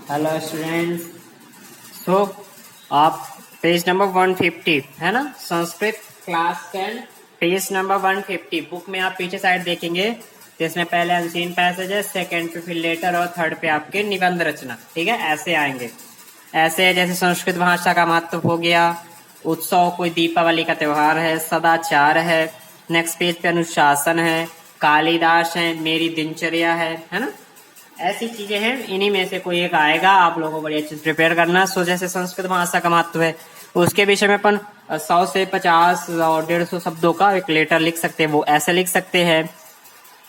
Hello students. सो आप page number 150 है ना, Sanskrit class 10 page number 150 book में आप पीछे साइड देखेंगे तो इसमें पहले अनसीन पैसेज है, सेकंड पे फिर लेटर और थर्ड पे आपके निबंध रचना। ठीक है, ऐसे आएंगे। ऐसे जैसे संस्कृत भाषा का महत्व हो गया, उत्सव कोई दीपावली का त्योहार है, सदाचार है, नेक्स्ट पेज पे अनुशासन है, कालिदास है, मेरी दिनचर्या है ना, ऐसी चीजें हैं। इन्हीं में से कोई एक आएगा, आप लोगों को बड़ी अच्छी प्रिपेयर करना। सो जैसे संस्कृत भाषा का महत्व है उसके विषय में अपन 100 से 50 और 150 शब्दों का एक लेटर लिख सकते हैं। वो ऐसे लिख सकते हैं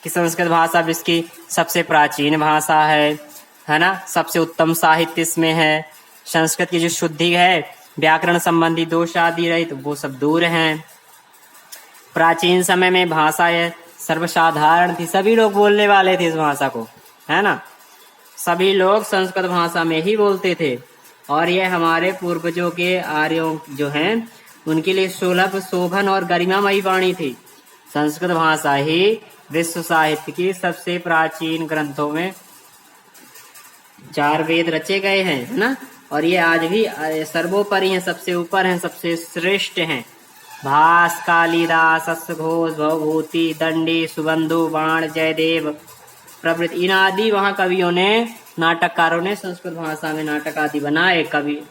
कि संस्कृत भाषा विश्व की सबसे प्राचीन भाषा है ना, सबसे उत्तम साहित्य इसमें है, संस्कृत की जो शुद्धि है, व्याकरण संबंधी दोष आदि रहित तो वो सब दूर हैं। प्राचीन समय में भाषा यह सर्वसाधारण थी, सभी लोग बोलने वाले थे इस भाषा को, है ना, सभी लोग संस्कृत भाषा में ही बोलते थे। और यह हमारे पूर्वजों के आर्यों जो हैं उनके लिए सुलभ, शोभन और गरिमामयी वाणी थी। संस्कृत भाषा ही विश्व साहित्य की सबसे प्राचीन ग्रंथों में 4 वेद रचे गए हैं, है ना, और ये आज भी सर्वोपरि हैं, सबसे ऊपर हैं, सबसे श्रेष्ठ हैं। भास, कालिदास, अश्वघोष, भवभूति, दंडी, सुबंधु, बाण, जयदेव प्रभृति इन आदि वहां कवियों ने, नाटककारों ने संस्कृत भाषा में नाटक आदि बनाए, कवि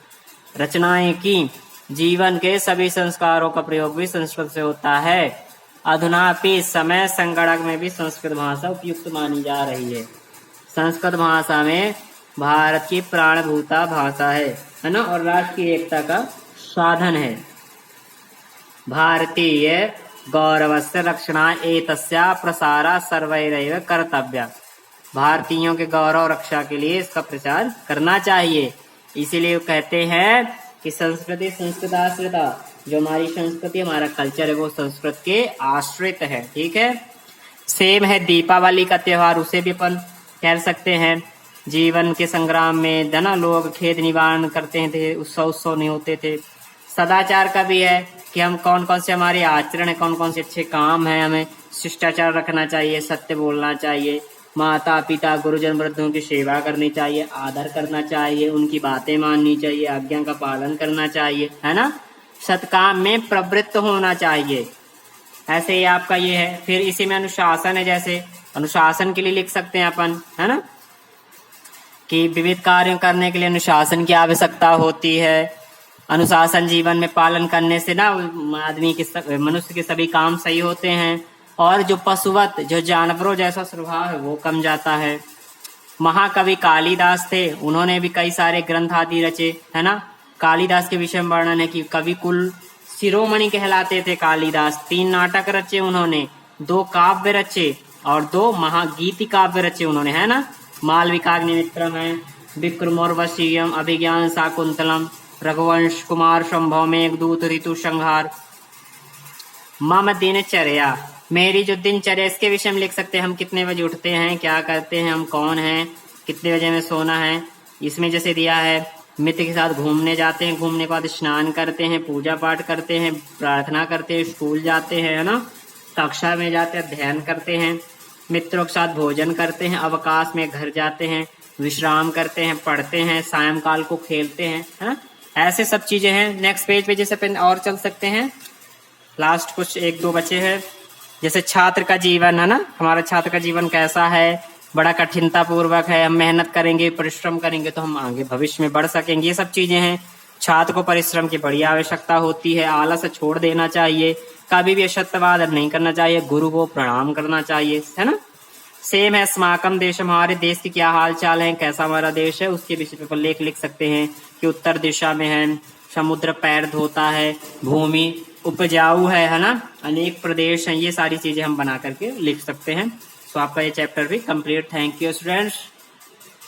रचनाएं की। जीवन के सभी संस्कारों का प्रयोग भी संस्कृत से होता है। अधुनापि समय संगणक में भी संस्कृत भाषा उपयुक्त मानी जा रही है। संस्कृत भाषा में भारत की प्राणभूता भाषा है ना, और राष्ट्र की एकता का साधन है। भारतीय गौरवस्य रक्षणा एतस्या प्रसारा सर्वैरैव कर्तव्या। भारतीयों के गौरव रक्षा के लिए इसका प्रचार करना चाहिए। इसीलिए कहते हैं कि संस्कृति संस्कृत आश्रिता, जो हमारी संस्कृति हमारा कल्चर है वो संस्कृत के आश्रित है। ठीक है, सेम है दीपावली का त्योहार, उसे भी अपन कह सकते हैं। जीवन के संग्राम में धना लोग खेत निवारण करते थे, उत्सव नहीं होते थे। सदाचार का भी है कि हम कौन कौन से हमारे आचरण है, कौन कौन से अच्छे काम है, हमें शिष्टाचार रखना चाहिए, सत्य बोलना चाहिए, माता पिता गुरुजन वृद्धों की सेवा करनी चाहिए, आदर करना चाहिए, उनकी बातें माननी चाहिए, आज्ञा का पालन करना चाहिए, है ना, सत्काम में प्रवृत्त होना चाहिए। ऐसे ही आपका ये है। फिर इसी में अनुशासन है, जैसे अनुशासन के लिए लिख सकते हैं अपन, है ना, कि विविध कार्य करने के लिए अनुशासन की आवश्यकता होती है। अनुशासन जीवन में पालन करने से ना आदमी के, मनुष्य के सभी काम सही होते हैं, और जो पशुवत, जो जानवरों जैसा स्वभाव है वो कम जाता है। महाकवि कालिदास थे, उन्होंने भी कई सारे ग्रंथ आदि रचे, है ना। कालिदास के विषय में वर्णन है कि कवि कुल शिरोमणि कहलाते थे कालिदास। 3 नाटक रचे उन्होंने, 2 काव्य रचे और 2 महागीति काव्य रचे उन्होंने, है ना। मालविकाग्निमित्रम है, विक्रमोर्वशीयम, अभिज्ञान शाकुंतलम, रघुवंश कुमार संभव में एक दूत, ऋतु संहार, मम दिनचर्या, मेरी जो दिनचर्या, इसके विषय में लिख सकते हैं। हम कितने बजे उठते हैं, क्या करते हैं, हम कौन हैं, कितने बजे में सोना है। इसमें जैसे दिया है, मित्र के साथ घूमने जाते हैं, घूमने के बाद स्नान करते हैं, पूजा पाठ करते हैं, प्रार्थना करते हैं, स्कूल जाते हैं, है ना, कक्षा में जाते हैं, ध्यान करते हैं, मित्रों के साथ भोजन करते हैं, अवकाश में घर जाते हैं, विश्राम करते हैं, पढ़ते हैं, सायंकाल को खेलते हैं, है ना। ऐसे सब चीजें हैं। नेक्स्ट पेज पे जैसे अपन और चल सकते हैं, लास्ट कुछ 1-2 बचे हैं। जैसे छात्र का जीवन, है ना, हमारा छात्र का जीवन कैसा है, बड़ा कठिनता पूर्वक है, हम मेहनत करेंगे, परिश्रम करेंगे तो हम आगे भविष्य में बढ़ सकेंगे। ये सब चीजें हैं। छात्र को परिश्रम की बड़ी आवश्यकता होती है, आलस छोड़ देना चाहिए, कभी भी असत्यवाद नहीं करना चाहिए, गुरु को प्रणाम करना चाहिए, है ना। सेम है अस्माकम देश, हमारे देश की क्या हाल चाल है, कैसा हमारा देश है, उसके विषय पर लेख लिख सकते हैं कि उत्तर दिशा में है, समुद्र पैर धोता है, भूमि उपजाऊ है ना, अनेक प्रदेश हैं। ये सारी चीजें हम बना करके लिख सकते हैं। सो आपका ये चैप्टर भी कंप्लीट। Thank you students.